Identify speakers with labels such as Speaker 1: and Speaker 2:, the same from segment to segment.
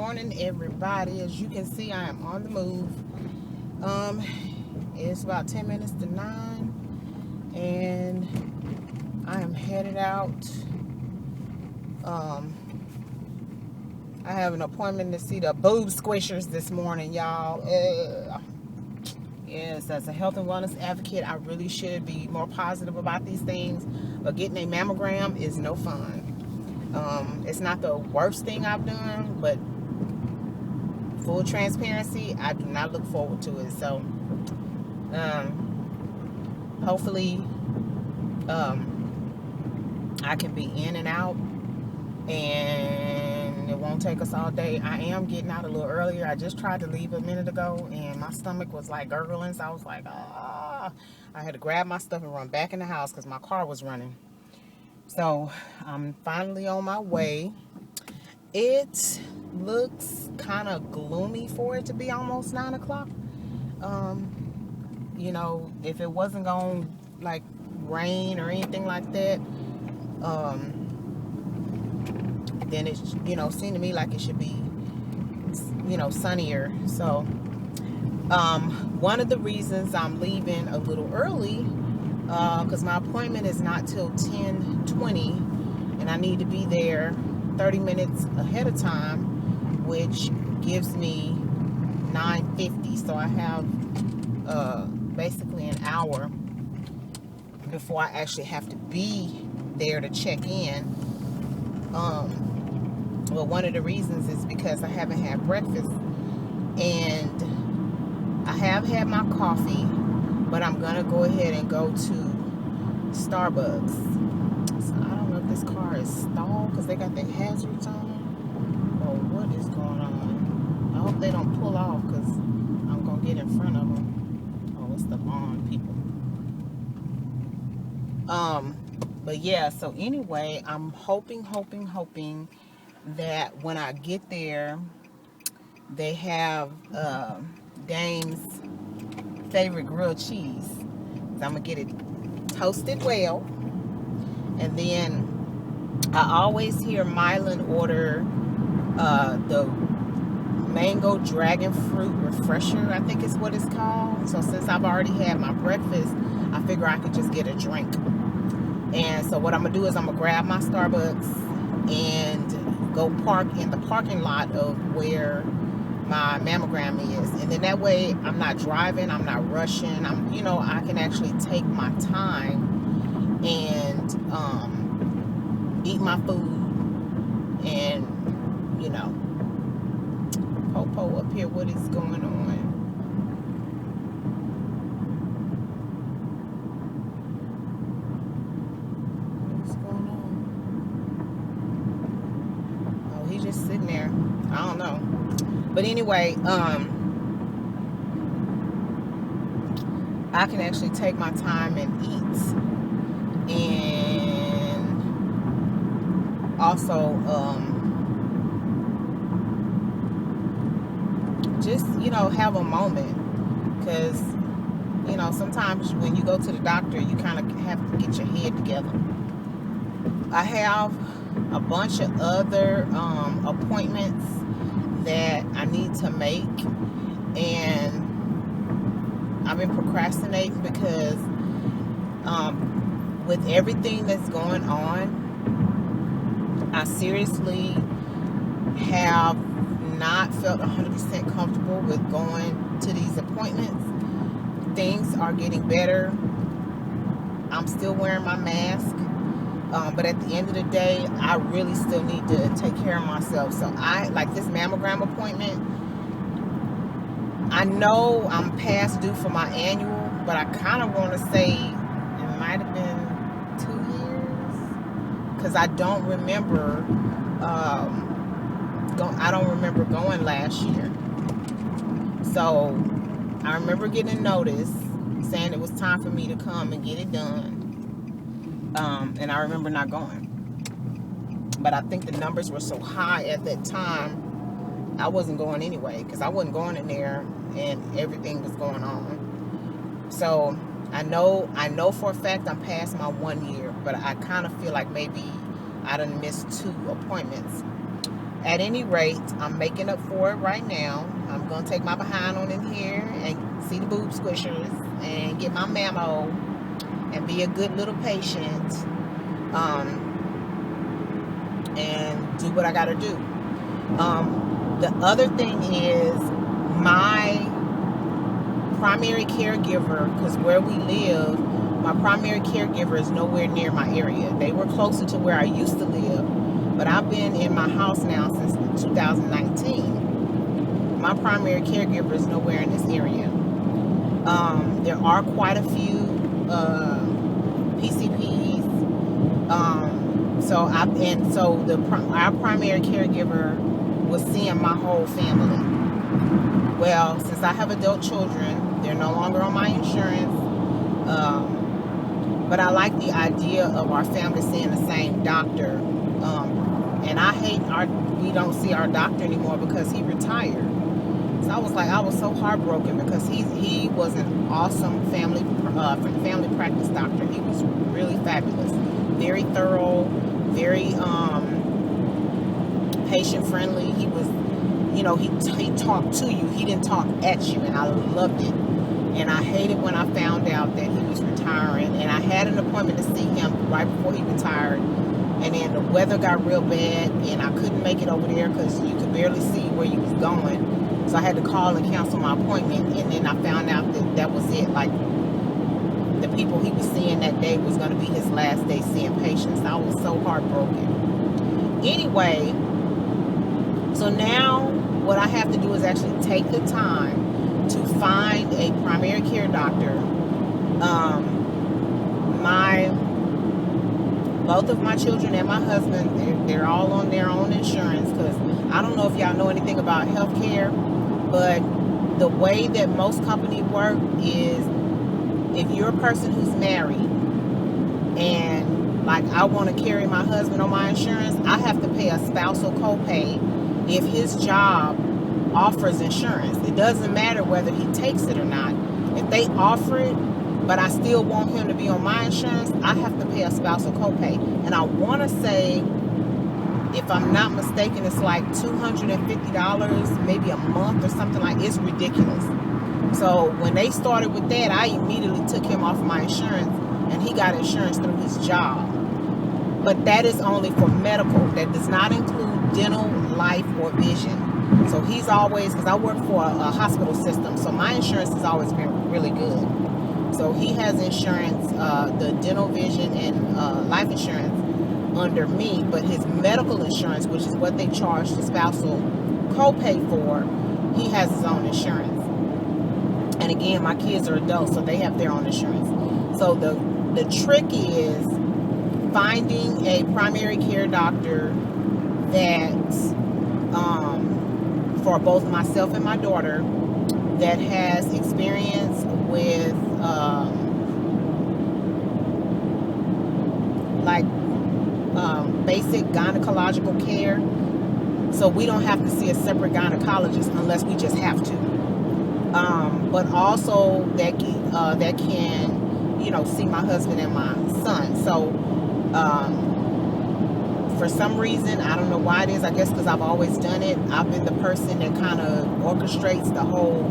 Speaker 1: morning, everybody. As you can see, I am on the move. It's about 10 minutes to 9, and I am headed out. I have an appointment to see the boob squishers this morning, y'all. Yes, as a health and wellness advocate, I really should be more positive about these things, but getting a mammogram is no fun. It's not the worst thing I've done, but full transparency, I do not look forward to it. So hopefully I can be in and out, and it won't take us all day. I am getting out a little earlier. I just tried to leave a minute ago, and my stomach was like gurgling, so I was like, I had to grab my stuff and run back in the house because my car was running. So I'm finally on my way. It looks kind of gloomy for it to be almost 9 o'clock. You know, if it wasn't going like rain or anything like that, then it, seemed to me like it should be, sunnier. So one of the reasons I'm leaving a little early, because my appointment is not till 10:20, and I need to be there 30 minutes ahead of time, which gives me 9:50. So I have basically an hour before I actually have to be there to check in. Well, one of the reasons is because I haven't had breakfast, and I have had my coffee, but I'm gonna go ahead and go to Starbucks. So I don't know if this car is stalled because they got their hazards on, or what is going on. I hope they don't pull off because I'm gonna get in front of them. Oh, it's the lawn people. But yeah, so anyway, I'm hoping that when I get there, they have Dame's favorite grilled cheese. So I'm gonna get it toasted well, and then I always hear Mylan order the mango dragon fruit refresher, I think is what it's called. So since I've already had my breakfast, I figure I could just get a drink. And so what I'm gonna do is I'm gonna grab my Starbucks and go park in the parking lot of where my mammogram is, and then that way I'm not driving, I'm not rushing, I can actually take my time and eat my food, and Popo up here, what is going on? What's going on? Oh, he's just sitting there. I don't know. But anyway, I can actually take my time and eat, and also just have a moment, because sometimes when you go to the doctor, you kind of have to get your head together. I have a bunch of other appointments that I need to make, and I've been procrastinating because with everything that's going on, I seriously have not felt 100% comfortable with going to these appointments. Things are getting better. I'm still wearing my mask. But at the end of the day, I really still need to take care of myself. So I like this mammogram appointment. I know I'm past due for my annual, but I kind of want to say it might have been 2 years, because I don't remember. I don't remember going last year. So I remember getting a notice saying it was time for me to come and get it done. And I remember not going. But I think the numbers were so high at that time, I wasn't going anyway, because I wasn't going in there and everything was going on. So I know for a fact I'm past my 1 year, but I kind of feel like maybe I done missed 2 appointments. at any rate, I'm making up for it right now. I'm going to take my behind on in here and see the boob squishers and get my mammo and be a good little patient, and do what I got to do. The other thing is my primary caregiver, because where we live, my primary caregiver is nowhere near my area. They were closer to where I used to live, but I've been in my house now since 2019. My primary caregiver is nowhere in this area. There are quite a few PCPs. Our primary caregiver was seeing my whole family. Well, since I have adult children, they're no longer on my insurance. But I like the idea of our family seeing the same doctor. And I hate we don't see our doctor anymore because he retired. So I was so heartbroken because he was an awesome family practice doctor. He was really fabulous, very thorough, very patient friendly. He was, he talked to you. He didn't talk at you, and I loved it. And I hated when I found out that he was retiring. And I had an appointment to see him right before he retired. And then the weather got real bad, and I couldn't make it over there because you could barely see where he was going. So I had to call and cancel my appointment. And then I found out that was it. Like, the people he was seeing that day was going to be his last day seeing patients. I was so heartbroken. Anyway, so now what I have to do is actually take the time to find a primary care doctor. Both of my children and my husband, they're all on their own insurance, because I don't know if y'all know anything about healthcare, but the way that most companies work is, if you're a person who's married and like I want to carry my husband on my insurance, I have to pay a spousal copay if his job offers insurance. It doesn't matter whether he takes it or not. If they offer it, but I still want him to be on my insurance, I have to pay a spousal copay. And I want to say, if I'm not mistaken, it's like $250 maybe a month or something like. It's ridiculous. So when they started with that, I immediately took him off my insurance, and he got insurance through his job. But that is only for medical. That does not include dental, life, or vision. So he's always, because I work for a hospital system, so my insurance has always been really good. So he has insurance, the dental, vision, and life insurance under me, but his medical insurance, which is what they charge the spousal copay for, he has his own insurance. And again, my kids are adults, so they have their own insurance. So the trick is finding a primary care doctor that, for both myself and my daughter, that has experience with basic gynecological care, so we don't have to see a separate gynecologist unless we just have to. But also that can see my husband and my son. So for some reason, I don't know why it is, I guess because I've always done it, I've been the person that kind of orchestrates the whole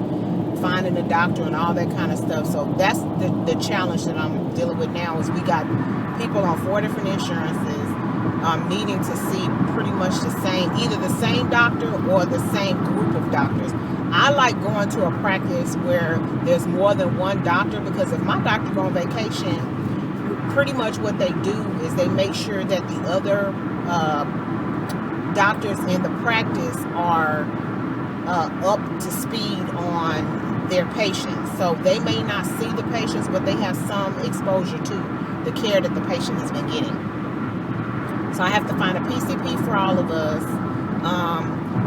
Speaker 1: finding a doctor and all that kind of stuff. So that's the challenge that I'm dealing with now, is we got people on 4 different insurances needing to see pretty much either the same doctor or the same group of doctors. I like going to a practice where there's more than one doctor, because if my doctor goes on vacation, pretty much what they do is they make sure that the other doctors in the practice are up to speed on their patients. So they may not see the patients, but they have some exposure to the care that the patient has been getting. So I have to find a PCP for all of us.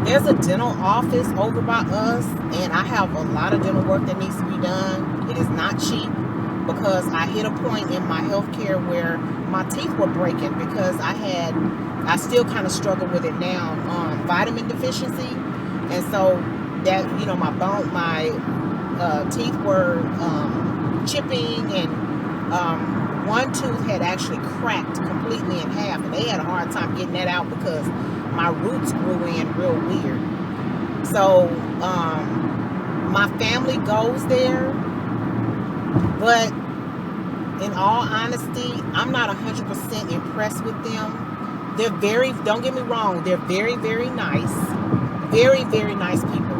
Speaker 1: There's a dental office over by us, and I have a lot of dental work that needs to be done. It is not cheap, because I hit a point in my healthcare where my teeth were breaking, because I still kind of struggle with it now, vitamin deficiency. And so that, my teeth were chipping, and one tooth had actually cracked completely in half, and they had a hard time getting that out because my roots grew in real weird. So my family goes there, but in all honesty, I'm not 100% impressed with them. They're very, don't get me wrong, they're very, very nice. Very, very nice people.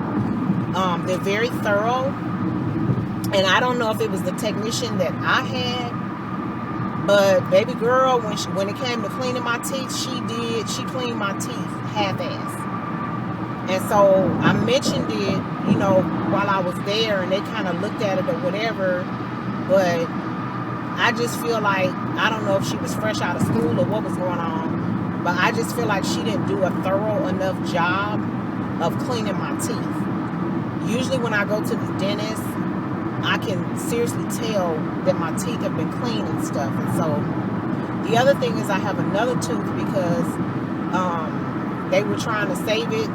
Speaker 1: They're very thorough. And I don't know if it was the technician that I had, but baby girl, when it came to cleaning my teeth, she cleaned my teeth half-ass. And so I mentioned it, you know, while I was there, and they kind of looked at it or whatever, but I just feel like, I don't know if she was fresh out of school or what was going on, but I just feel like she didn't do a thorough enough job of cleaning my teeth. Usually when I go to the dentist, I can seriously tell that my teeth have been clean and stuff. And so the other thing is I have another tooth because they were trying to save it.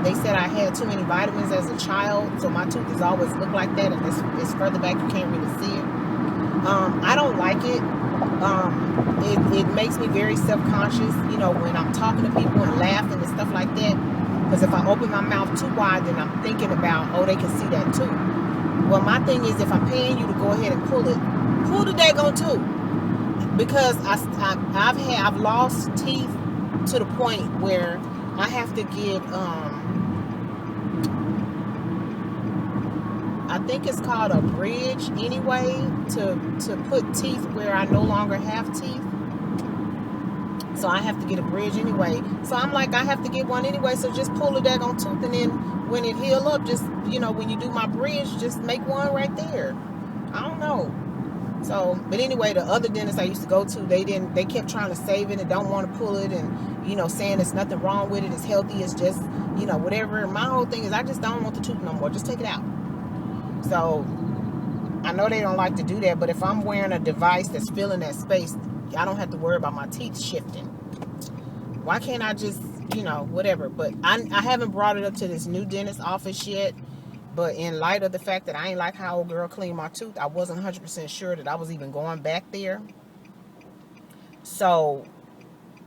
Speaker 1: They said I had too many vitamins as a child, so my tooth has always looked like that, and it's further back, you can't really see it. I don't like it. It makes me very self-conscious, you know, when I'm talking to people and laughing and stuff like that, because if I open my mouth too wide, then I'm thinking about, oh, they can see that too. Well, my thing is, if I'm paying you to go ahead and pull the daggone tooth, because I've lost teeth to the point where I have to get I think it's called a bridge anyway, to put teeth where I no longer have teeth. So I have to get a bridge anyway. So I'm like, I have to get one anyway, so just pull the daggone tooth, and then when it heal up, just, you know, when you do my bridge, just make one right there. I don't know. So, but anyway, the other dentist I used to go to, they kept trying to save it and don't want to pull it, and, you know, saying there's nothing wrong with it, it's healthy, it's just, you know, whatever. My whole thing is, I just don't want the tooth no more, just take it out. So I know they don't like to do that, but if I'm wearing a device that's filling that space, I don't have to worry about my teeth shifting. Why can't I just, you know, whatever. But I haven't brought it up to this new dentist office yet. But in light of the fact that I ain't like how old girl cleaned my tooth, I wasn't 100% sure that I was even going back there. So,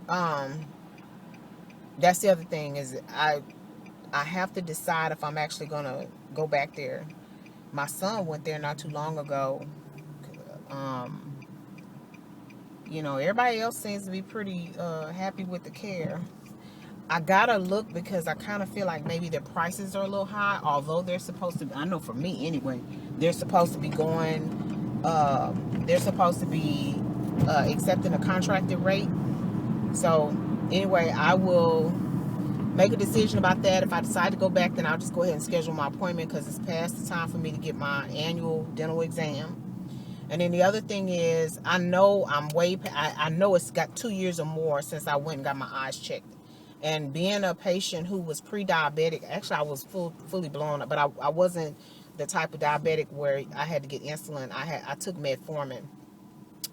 Speaker 1: that's the other thing, is I have to decide if I'm actually going to go back there. My son went there not too long ago. You know, everybody else seems to be pretty happy with the care. I gotta look, because I kind of feel like maybe their prices are a little high, although they're supposed to, I know for me anyway, they're supposed to be going, they're supposed to be accepting a contracted rate. So anyway, I will make a decision about that. If I decide to go back, then I'll just go ahead and schedule my appointment, because it's past the time for me to get my annual dental exam. And then the other thing is, I know I'm I know it's got 2 years or more since I went and got my eyes checked. And being a patient who was pre-diabetic, actually I was fully blown up, but I wasn't the type of diabetic where I had to get insulin. I took metformin.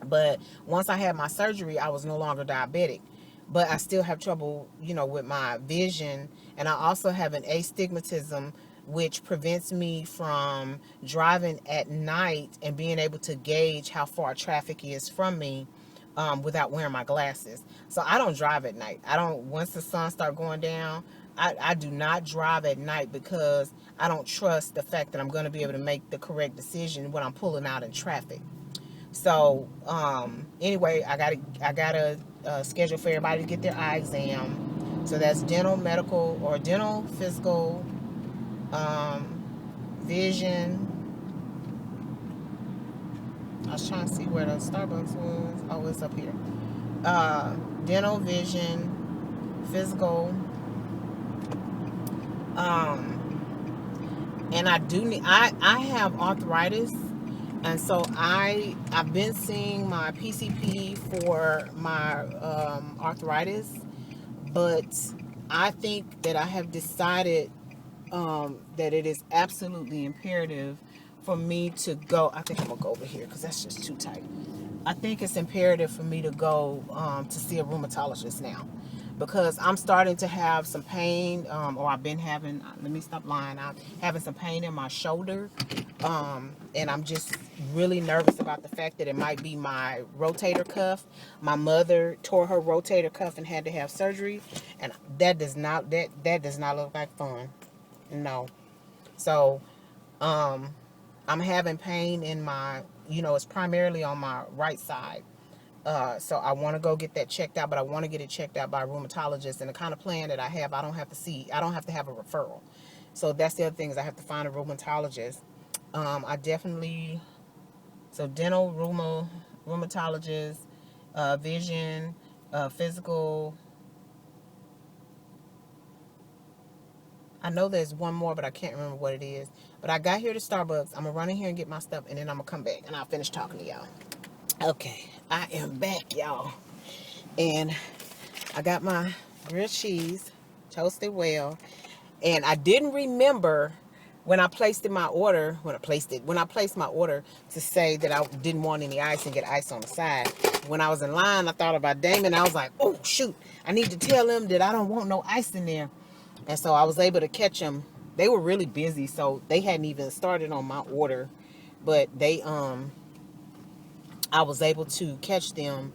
Speaker 1: But once I had my surgery, I was no longer diabetic. But I still have trouble, you know, with my vision. And I also have an astigmatism, which prevents me from driving at night and being able to gauge how far traffic is from me without wearing my glasses. So I don't drive at night. Once the sun starts going down, I do not drive at night, because I don't trust the fact that I'm going to be able to make the correct decision when I'm pulling out in traffic. So anyway, I gotta schedule for everybody to get their eye exam. So that's dental, medical, or dental, physical, vision. I was trying to see where the Starbucks was. Oh, it's up here. Dental, vision, physical. And I do need. I have arthritis. And so I've been seeing my PCP for my arthritis, but I think that I have decided that it is absolutely imperative for me to go. I think I'm gonna go over here, because that's just too tight. I think it's imperative for me to go to see a rheumatologist now, because I'm starting to have some pain, or I've been having, let me stop lying, I'm having some pain in my shoulder, and I'm just really nervous about the fact that it might be my rotator cuff. My mother tore her rotator cuff and had to have surgery, and that does not look like fun. No. So I'm having pain in my, it's primarily on my right side. So I want to go get that checked out, but I want to get it checked out by a rheumatologist. And the kind of plan that I have, I don't have to have a referral. So that's the other thing, is I have to find a rheumatologist. Dental, rheumatologist, vision, physical. I know there's one more, but I can't remember what it is. But I got here to Starbucks. I'm going to run in here and get my stuff, and then I'm going to come back, and I'll finish talking to y'all. Okay, I am back, y'all. And I got my grilled cheese, toasted well. And I didn't remember when I placed my order to say that I didn't want any ice and get ice on the side. When I was in line, I thought about Damon. I was like, oh, shoot, I need to tell them that I don't want no ice in there. And so I was able to catch them. They were really busy, so they hadn't even started on my order. But I was able to catch them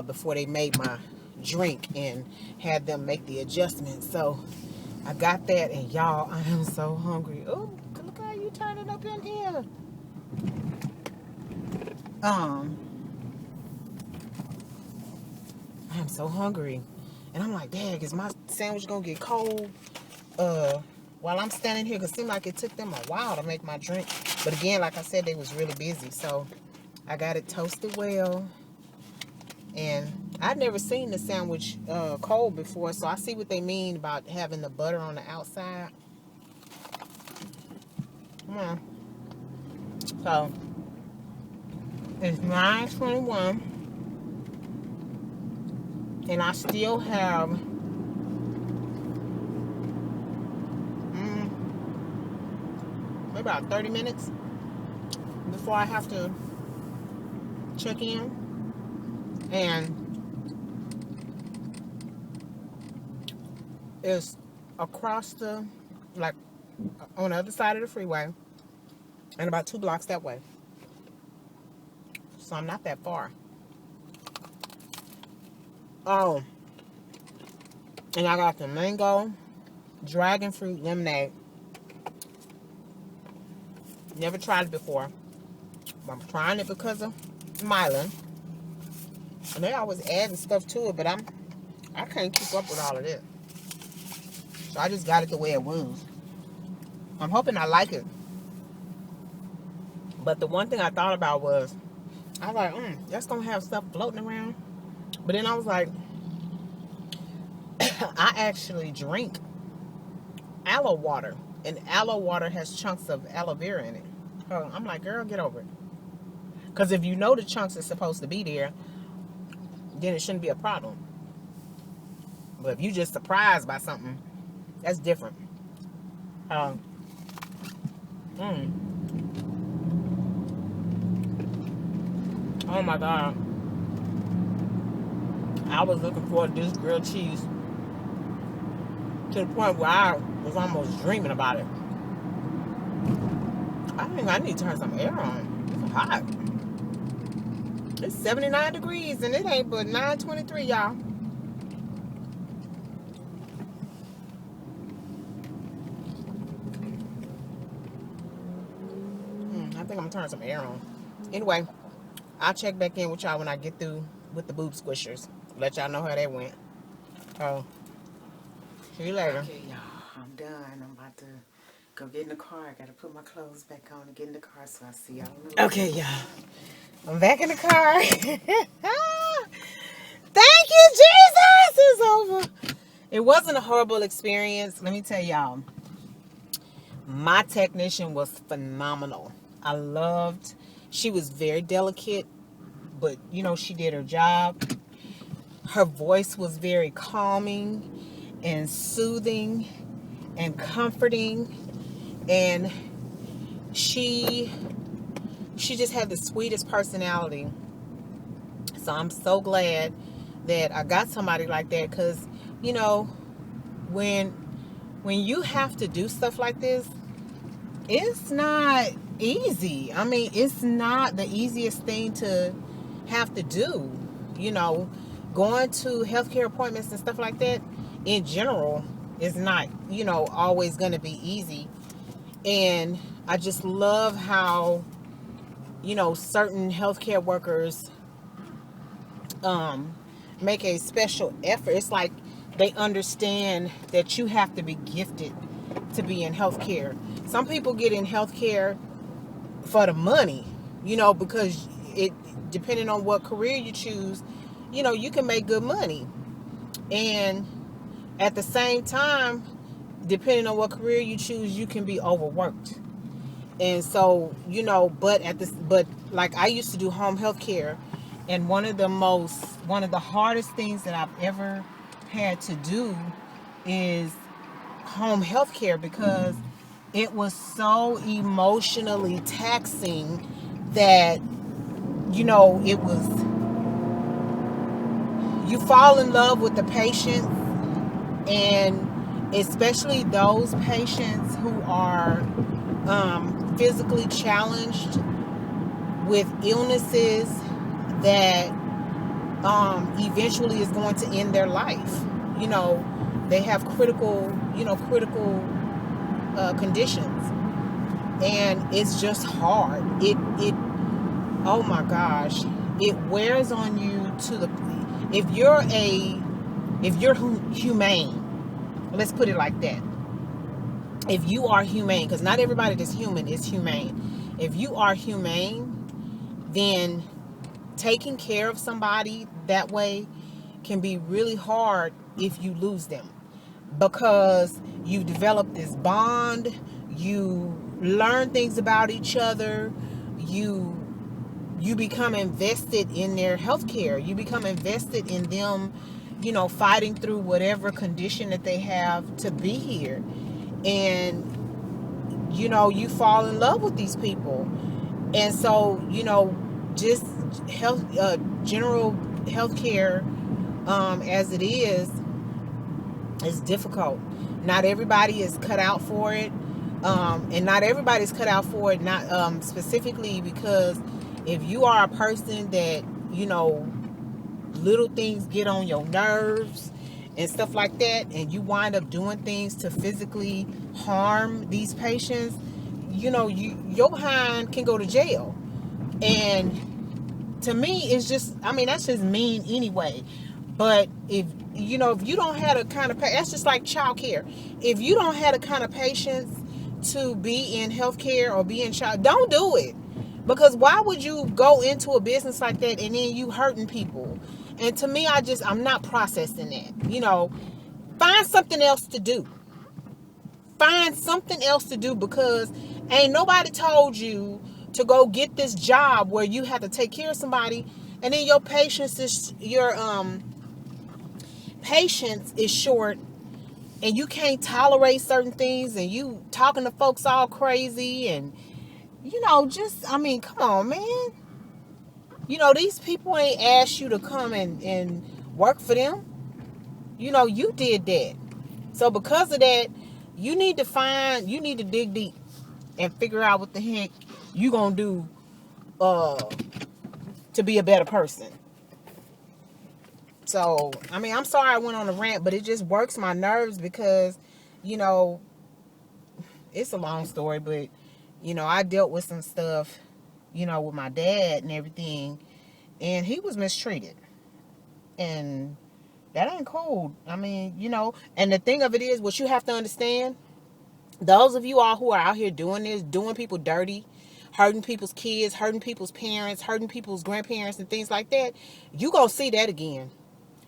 Speaker 1: before they made my drink and had them make the adjustments. So I got that, and y'all, I am so hungry. Oh, look how you turn it up in here. I am so hungry. And I'm like, dang, is my sandwich gonna get cold while I'm standing here? Because it seemed like it took them a while to make my drink. But again, like I said, they was really busy. So I got it toasted well. And I'd never seen the sandwich cold before. So I see what they mean about having the butter on the outside. Come on. So it's 9:21. And I still have maybe about 30 minutes before I have to check in. And it's across on the other side of the freeway, and about 2 blocks that way. So I'm not that far. Oh, and I got the mango dragon fruit lemonade. Never tried it before, but I'm trying it because of Mylan. And they always adding stuff to it, but I can't keep up with all of this. So I just got it the way it was. I'm hoping I like it. But the one thing I thought about was, I was like, that's gonna have stuff floating around. But then I was like, I actually drink aloe water, and aloe water has chunks of aloe vera in it. So I'm like, girl, get over it. Because if you know the chunks are supposed to be there, then it shouldn't be a problem. But if you just surprised by something, that's different. Oh my God. I was looking forward to this grilled cheese to the point where I was almost dreaming about it. I think I need to turn some air on. It's hot. It's 79 degrees and it ain't but 9:23, y'all. I think I'm gonna turn some air on. Anyway, I'll check back in with y'all when I get through with the boob squishers. Let y'all know how that went. Oh, see you later. Okay, y'all, I'm done. I'm about to go get in the car. I gotta put my clothes back on and get in the car, so I'll see y'all in a little. Okay, y'all, I'm back in the car. Thank you, Jesus. It's over. It wasn't a horrible experience. Let me tell y'all, my technician was phenomenal. She was very delicate, but she did her job. Her voice was very calming and soothing and comforting, and she just had the sweetest personality. So I'm so glad that I got somebody like that, because you know, when you have to do stuff like this, it's not easy. I mean, it's not the easiest thing to have to do. You know, going to healthcare appointments and stuff like that in general is not, always going to be easy. And I just love how, certain healthcare workers make a special effort. It's like they understand that you have to be gifted to be in healthcare. Some people get in healthcare for the money, because it, depending on what career you choose, you can make good money. And at the same time, depending on what career you choose, you can be overworked. And so, but like I used to do home health care, and one of the hardest things that I've ever had to do is home health care, because it was so emotionally taxing that, it was, you fall in love with the patient, and especially those patients who are physically challenged with illnesses that eventually is going to end their life. They have critical conditions, and it's just hard. It oh my gosh, it wears on you to the, if you're humane, let's put it like that. If you are humane, because not everybody that's human is humane. If you are humane, then taking care of somebody that way can be really hard if you lose them, because you develop this bond, you learn things about each other, you become invested in their health care, you become invested in them, fighting through whatever condition that they have to be here. And you fall in love with these people. And so, just general health care, as it is difficult. Not everybody is cut out for it. And not everybody's cut out for it, not specifically because if you are a person that, little things get on your nerves and stuff like that, and you wind up doing things to physically harm these patients, your behind can go to jail. And to me, it's just, I mean, that's just mean anyway. But if you don't have the kind of, that's just like child care. If you don't have the kind of patience to be in healthcare or be in child, don't do it. Because why would you go into a business like that and then you hurting people? And to me, I'm not processing that. Find something else to do. Find something else to do, because ain't nobody told you to go get this job where you have to take care of somebody, and then your patience is short, and you can't tolerate certain things, and you talking to folks all crazy, and I mean, come on, man. These people ain't asked you to come and work for them. You did that. So because of that, you need to dig deep and figure out what the heck you gonna do to be a better person. So, I mean, I'm sorry I went on a rant, but it just works my nerves because, it's a long story, but, I dealt with some stuff, with my dad and everything, and he was mistreated. And that ain't cool. I mean, and the thing of it is, what you have to understand, those of you all who are out here doing this, doing people dirty, hurting people's kids, hurting people's parents, hurting people's grandparents and things like that, you gonna see that again.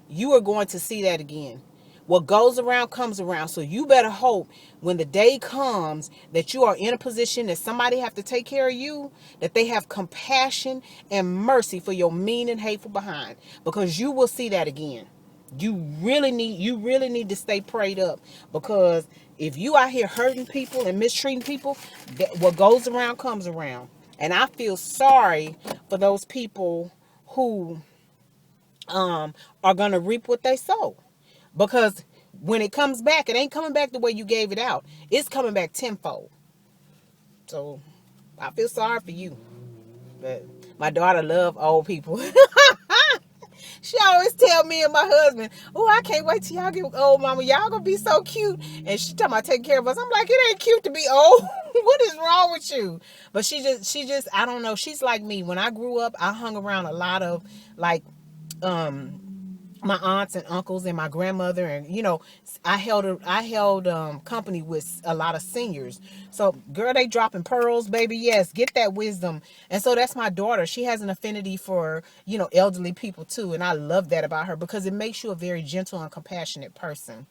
Speaker 1: You are going to see that again. What goes around comes around. So you better hope when the day comes that you are in a position that somebody have to take care of you, that they have compassion and mercy for your mean and hateful behind, because you will see that again. You really need to stay prayed up, because if you out here hurting people and mistreating people, what goes around comes around. And I feel sorry for those people who are gonna reap what they sow, Because when it comes back, it ain't coming back the way you gave it out. It's coming back tenfold. So I feel sorry for you. But my daughter love old people. She always tell me and my husband, "Oh, I can't wait till y'all get old, mama. Y'all gonna be so cute." And she talking about taking care of us. I'm like, it ain't cute to be old. What is wrong with you? But she just, I don't know. She's like me. When I grew up, I hung around a lot of like, my aunts and uncles and my grandmother, and I held company with a lot of seniors. So girl, they dropping pearls, baby. Yes, get that wisdom. And so that's my daughter. She has an affinity for elderly people too, and I love that about her because it makes you a very gentle and compassionate person.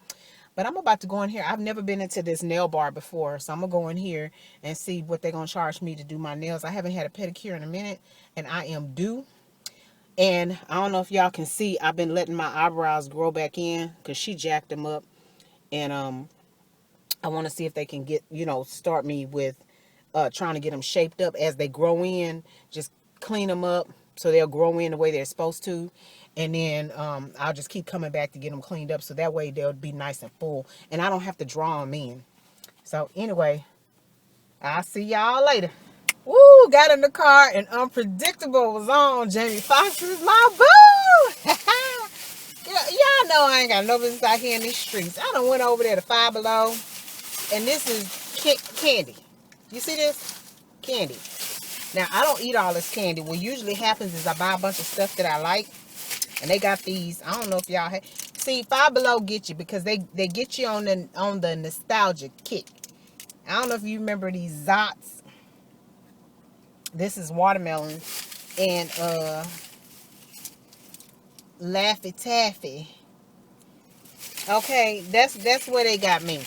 Speaker 1: But I'm about to go in here. I've never been into this nail bar before, so I'm gonna go in here and see what they're gonna charge me to do my nails. I haven't had a pedicure in a minute, and I am due. And I don't know if y'all can see, I've been letting my eyebrows grow back in because she jacked them up. And I want to see if they can start me with trying to get them shaped up as they grow in. Just clean them up so they'll grow in the way they're supposed to. And then I'll just keep coming back to get them cleaned up so that way they'll be nice and full. And I don't have to draw them in. So anyway, I'll see y'all later. Woo, got in the car and Unpredictable was on. Jamie Foxx is my boo. Y'all know I ain't got no business out here in these streets. I done went over there to Five Below, and this is candy. You see this? Candy. Now, I don't eat all this candy. What usually happens is I buy a bunch of stuff that I like, and they got these. I don't know if y'all have. See, Five Below get you because they get you on the nostalgia kick. I don't know if you remember these Zots. This is watermelon and Laffy Taffy. Okay, that's where they got me.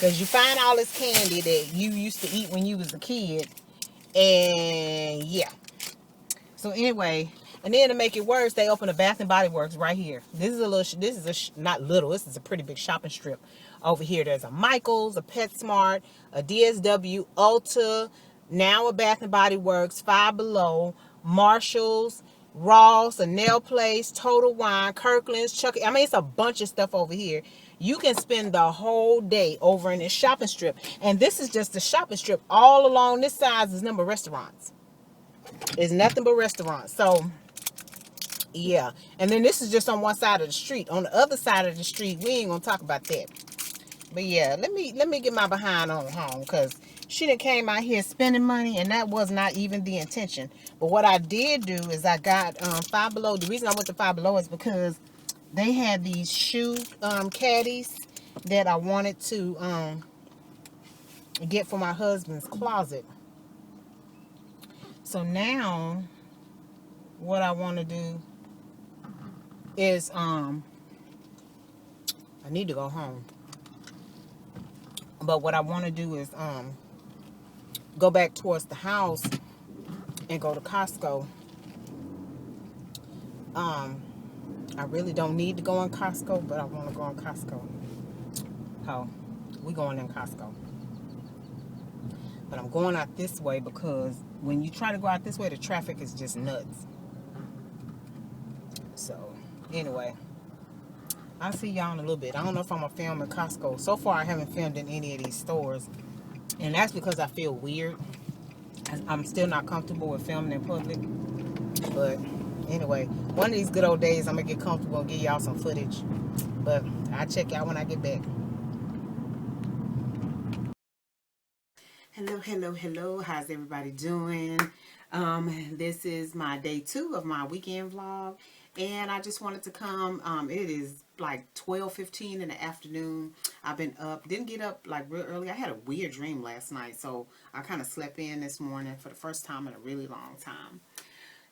Speaker 1: Cause you find all this candy that you used to eat when you was a kid, and yeah. So anyway, and then to make it worse, they open a Bath and Body Works right here. This is a little. This is not little. This is a pretty big shopping strip. Over here, there's a Michaels, a PetSmart, a DSW, Ulta, now a Bath and Body Works, Five Below, Marshalls, Ross, a nail place, Total Wine, Kirkland's, Chuck. I mean, it's a bunch of stuff over here. You can spend the whole day over in this shopping strip, and this is just the shopping strip. All along this side is number of restaurants. It's nothing but restaurants. So yeah, and then this is just on one side of the street. On the other side of the street, we ain't gonna talk about that. But yeah, let me get my behind on home because she done came out here spending money, and that was not even the intention. But what I did do is I got Five Below. The reason I went to Five Below is because they had these shoe caddies that I wanted to get for my husband's closet. So now what I want to do is I need to go home. But what I want to do is go back towards the house and go to Costco. I really don't need to go in Costco, but I want to go in Costco. Oh, we going in Costco. But I'm going out this way because when you try to go out this way, the traffic is just nuts. So, anyway, I'll see y'all in a little bit. I don't know if I'm going to film in Costco. So far, I haven't filmed in any of these stores. And that's because I feel weird. I'm still not comfortable with filming in public. But anyway, one of these good old days, I'm going to get comfortable and give y'all some footage. But I'll check y'all when I get back. Hello. How's everybody doing? This is my day 2 of my weekend vlog. And I just wanted to come. It is like 12:15 in the afternoon. I've been up. Didn't get up like real early. I had a weird dream last night. So I kind of slept in this morning for the first time in a really long time.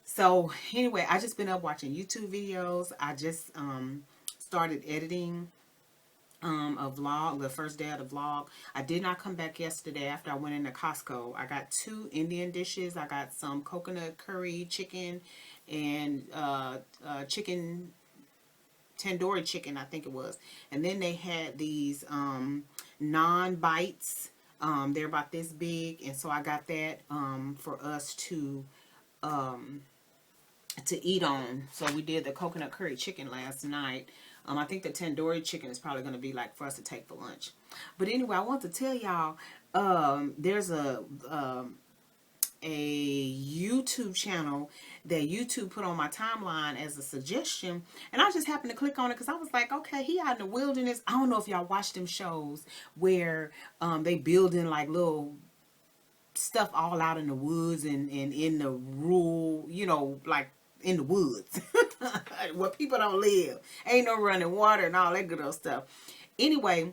Speaker 1: So anyway, I just been up watching YouTube videos. I just started editing a vlog, the first day of the vlog. I did not come back yesterday after I went into Costco. I got 2 Indian dishes. I got some coconut curry chicken and chicken tandoori chicken, I think it was. And then they had these naan bites. They're about this big, and so I got that for us to to eat on. So we did the coconut curry chicken last night. I think the tandoori chicken is probably going to be like for us to take for lunch. But anyway, I want to tell y'all, there's a YouTube channel that YouTube put on my timeline as a suggestion, and I just happened to click on it because I was like, okay, he out in the wilderness. I don't know if y'all watch them shows where they building like little stuff all out in the woods and in the rural, you know, like in the woods where people don't live. Ain't no running water and all that good old stuff. Anyway,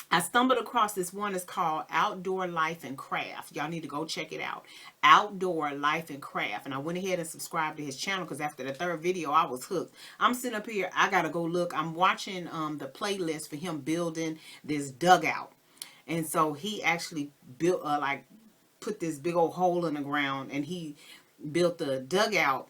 Speaker 1: I stumbled across this one. It's called Outdoor Life and Craft. Y'all need to go check it out. Outdoor Life and Craft. And I went ahead and subscribed to his channel because after the third video, I was hooked. I'm sitting up here. I got to go look. I'm watching the playlist for him building this dugout. And so he actually built, like, put this big old hole in the ground, and he built the dugout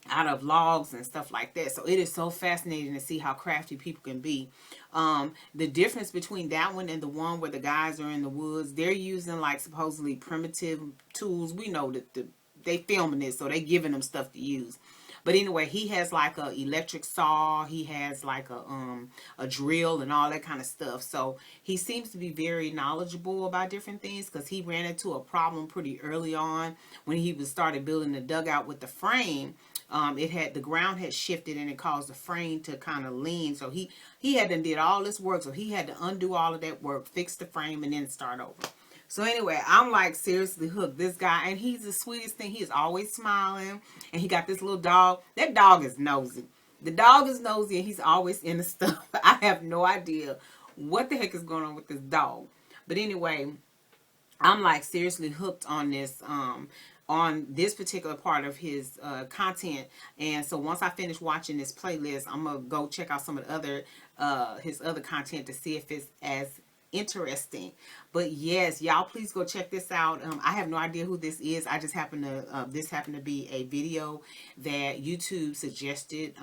Speaker 1: out of logs and stuff like that. So it is so fascinating to see how crafty people can be. The difference between that one and the one where the guys are in the woods, they're using like supposedly primitive tools. We know that they filming this, so they giving them stuff to use. But anyway, he has like a electric saw. He has like a drill and all that kind of stuff. So he seems to be very knowledgeable about different things because he ran into a problem pretty early on when he was started building the dugout with the frame. The ground had shifted and it caused the frame to kind of lean. So he had done did all this work. So he had to undo all of that work, fix the frame, and then start over. So anyway, I'm like seriously hooked. This guy, and he's the sweetest thing. He is always smiling, and he got this little dog. That dog is nosy. The dog is nosy, and he's always in the stuff. I have no idea what the heck is going on with this dog. But anyway, I'm like seriously hooked on this particular part of his content. And so once I finish watching this playlist, I'm gonna go check out some of the other his other content to see if it's as interesting. But yes, y'all please go check this out. I have no idea who this is. I just happen to this happened to be a video that YouTube suggested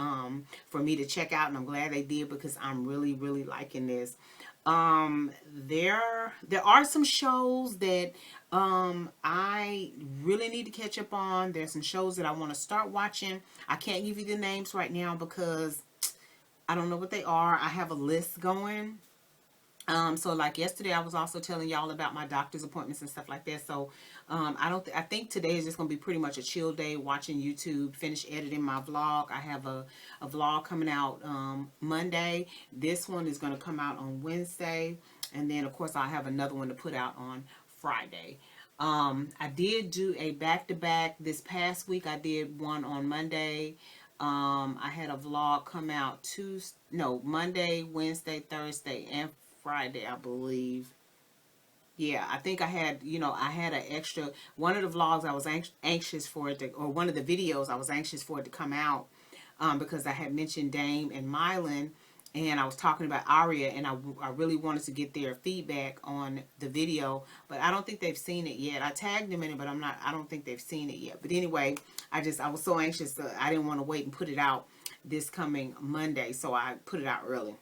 Speaker 1: for me to check out, and I'm glad they did because I'm really liking this. There are some shows that I really need to catch up on. There's some shows that I want to start watching. I can't give you the names right now because I don't know what they are. I have a list going. So like yesterday, I was also telling y'all about my doctor's appointments and stuff like that. So, I think today is just going to be pretty much a chill day watching YouTube, finish editing my vlog. I have a vlog coming out, Monday. This one is going to come out on Wednesday. And then of course I'll have another one to put out on Friday. I did do a back-to-back this past week. I did one on Monday. I had a vlog come out Monday, Wednesday, Thursday, and Friday, I believe. Yeah, I think I had, I had an extra, one of the vlogs I was anxious for it to, or one of the videos I was anxious for it to come out because I had mentioned Dame and Mylan, and I was talking about Aria, and I really wanted to get their feedback on the video, but I don't think they've seen it yet. I tagged them in it, but I don't think they've seen it yet. But anyway, I was so anxious, I didn't want to wait and put it out this coming Monday, so I put it out early.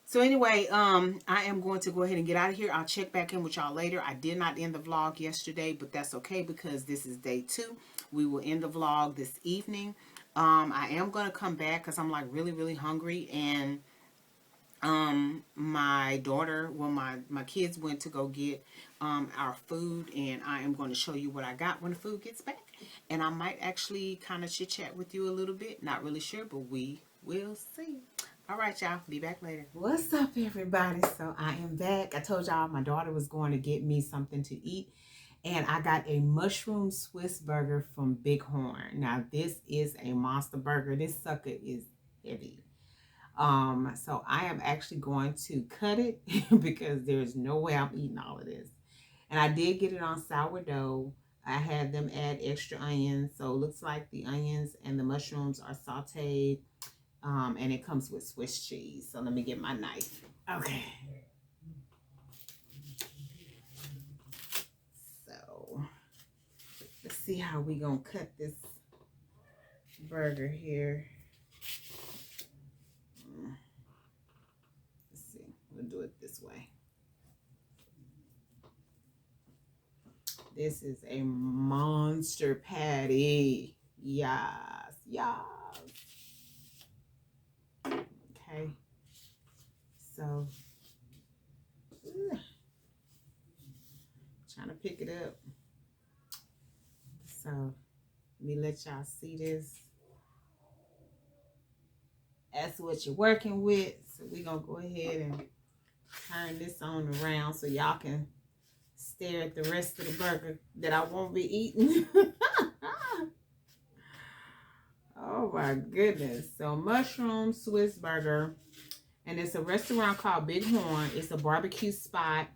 Speaker 1: So anyway, I am going to go ahead and get out of here. I'll check back in with y'all later. I did not end the vlog yesterday, but that's okay because this is day 2. We will end the vlog this evening. I am going to come back because I'm like really hungry, and my daughter, well, my kids went to go get our food, and I am going to show you what I got when the food gets back. And I might actually kind of chit chat with you a little bit. Not really sure, but we will see. All right, y'all. Be back later. What's up, everybody? So I am back. I told y'all my daughter was going to get me something to eat, and I got a mushroom Swiss burger from Bighorn. Now, this is a monster burger. This sucker is heavy. So I am actually going to cut it because there's no way I'm eating all of this. And I did get it on sourdough. I had them add extra onions. So it looks like the onions and the mushrooms are sauteed. And it comes with Swiss cheese. So let me get my knife. Okay. So let's see how we gonna cut this burger here. Let's see. We'll do it this way. This is a monster patty. Yes, yes. Okay. So, trying to pick it up. So, let me let y'all see this. That's what you're working with. So, we're going to go ahead and turn this on around so y'all can stare at the rest of the burger that I won't be eating. Oh my goodness. So mushroom Swiss burger. And it's a restaurant called Bighorn. It's a barbecue spot.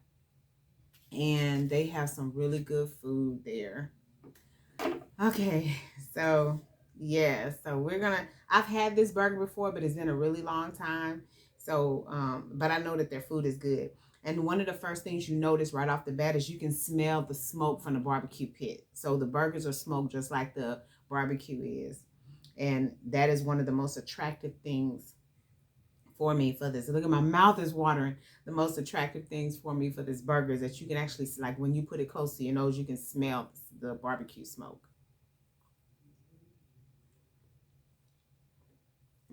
Speaker 1: And they have some really good food there. Okay. So yeah. So we're gonna, I've had this burger before, but it's been a really long time. So but I know that their food is good. And one of the first things you notice right off the bat is you can smell the smoke from the barbecue pit. So the burgers are smoked just like the barbecue is. And that is one of the most attractive things for me for this. Look at my mouth is watering. The most attractive things for me for this burger is that you can actually, like when you put it close to your nose, you can smell the barbecue smoke.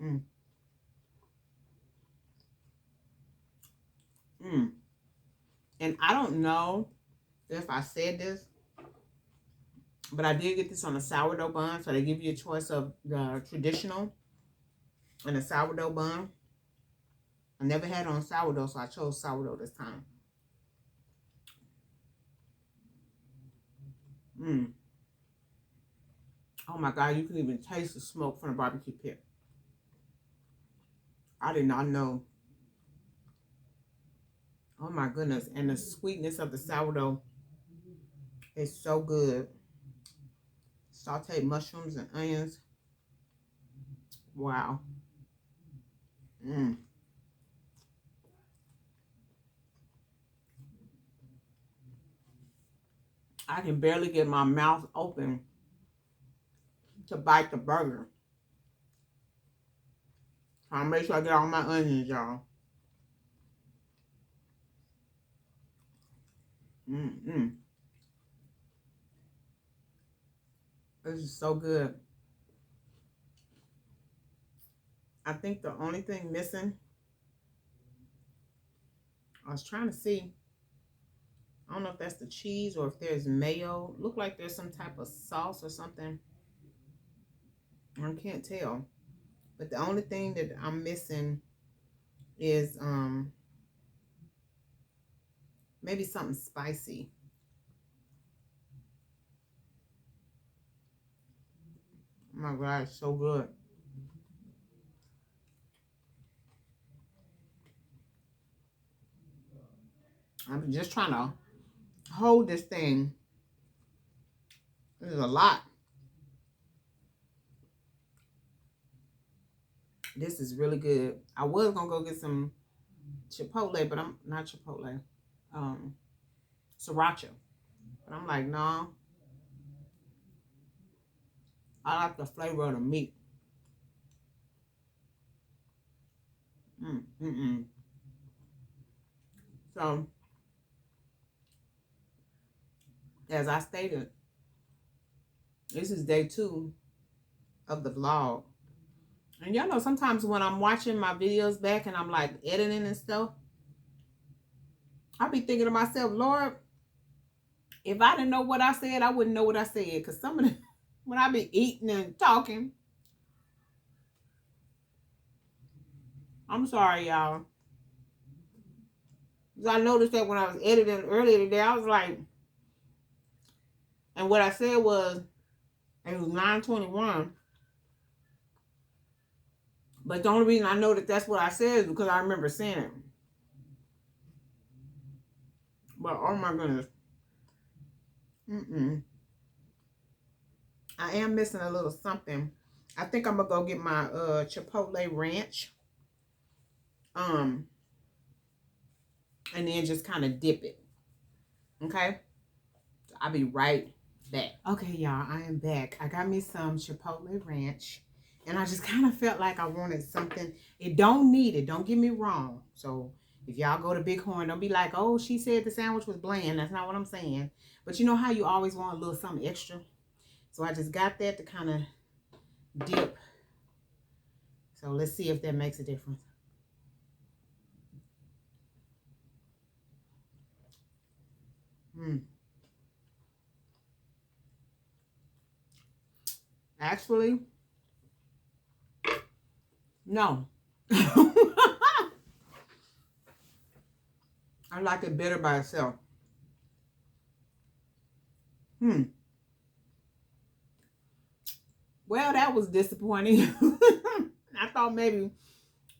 Speaker 1: Mm. Mm. And I don't know if I said this, but I did get this on a sourdough bun. So they give you a choice of the traditional and a sourdough bun. I never had it on sourdough, so I chose sourdough this time. Mm. Oh my God, you can even taste the smoke from the barbecue pit. I did not know. Oh my goodness. And the sweetness of the sourdough is so good. Sauteed mushrooms and onions. Wow. Mm. I can barely get my mouth open to bite the burger. So I'll make sure I get all my onions, y'all. Mm-mm. This is so good. I think the only thing missing, I was trying to see, I don't know if that's the cheese or if there's mayo. Look like there's some type of sauce or something. I can't tell. But the only thing that I'm missing is maybe something spicy. Oh my God, it's so good. I'm just trying to hold this thing. This is a lot. This is really good. I was gonna go get some Chipotle, but I'm not Chipotle. Um, Sriracha. But I'm like, no, I like the flavor of the meat. Mm. So, as I stated, this is day 2 of the vlog. And y'all know sometimes when I'm watching my videos back and I'm like editing and stuff, I be thinking to myself, Lord, if I didn't know what I said, I wouldn't know what I said. Because some of the, when I be eating and talking, I'm sorry, y'all. Because I noticed that when I was editing earlier today, I was like, and what I said was, it was 9:21. But the only reason I know that that's what I said is because I remember saying it. But oh my goodness. I am missing a little something. I think I'm gonna go get my Chipotle ranch. Um, and then just kind of dip it. Okay? So I'll be right back. Okay, y'all, I am back. I got me some Chipotle ranch. And I just kind of felt like I wanted something. It don't need it. Don't get me wrong. So if y'all go to Bighorn, don't be like, oh, she said the sandwich was bland. That's not what I'm saying. But you know how you always want a little something extra? So I just got that to kind of dip. So let's see if that makes a difference. Actually, no. I like it better by itself. Well, that was disappointing. I thought maybe,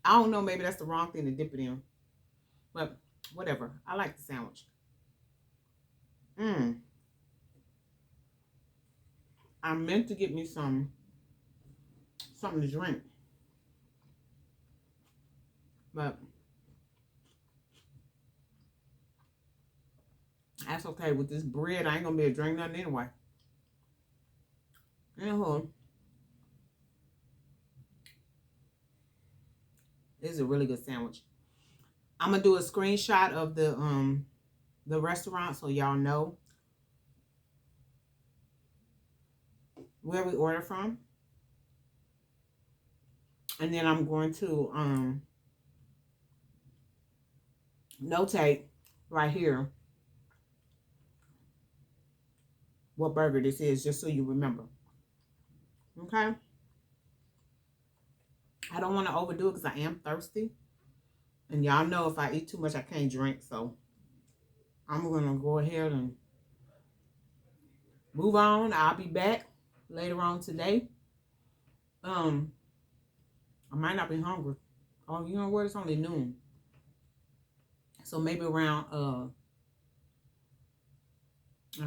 Speaker 1: I don't know, maybe that's the wrong thing to dip it in. But whatever. I like the sandwich. I meant to get me something to drink. But that's okay. With this bread, I ain't gonna be able to drink nothing anyway. Anywho, this is a really good sandwich. I'm gonna do a screenshot of the restaurant so y'all know where we order from. And then I'm going to notate right here what burger this is, just so you remember. Okay? I don't want to overdo it because I am thirsty. And y'all know if I eat too much, I can't drink. So I'm going to go ahead and move on. I'll be back later on today. I might not be hungry. Oh, you know what? It's only noon. So maybe around, I'm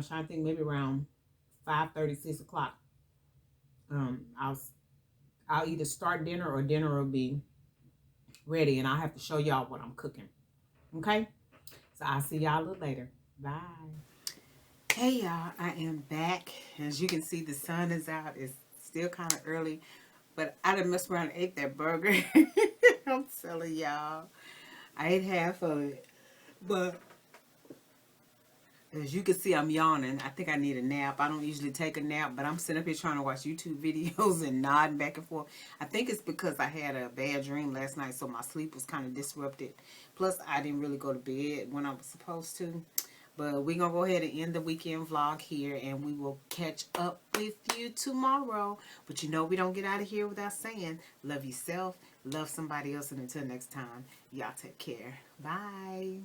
Speaker 1: trying to think, maybe around 5:30, 6 o'clock. I'll either start dinner or dinner will be ready, and I'll have to show y'all what I'm cooking. Okay? So I'll see y'all a little later. Bye. Hey y'all, I am back. As you can see, the sun is out. It's still kind of early, but I done messed around and ate that burger. I'm telling y'all, I ate half of it, but as you can see, I'm yawning. I think I need a nap. I don't usually take a nap, but I'm sitting up here trying to watch YouTube videos and nodding back and forth. I think it's because I had a bad dream last night, so my sleep was kind of disrupted. Plus, I didn't really go to bed when I was supposed to. But we're going to go ahead and end the weekend vlog here, and we will catch up with you tomorrow. But you know we don't get out of here without saying, love yourself, love somebody else, and until next time, y'all take care. Bye.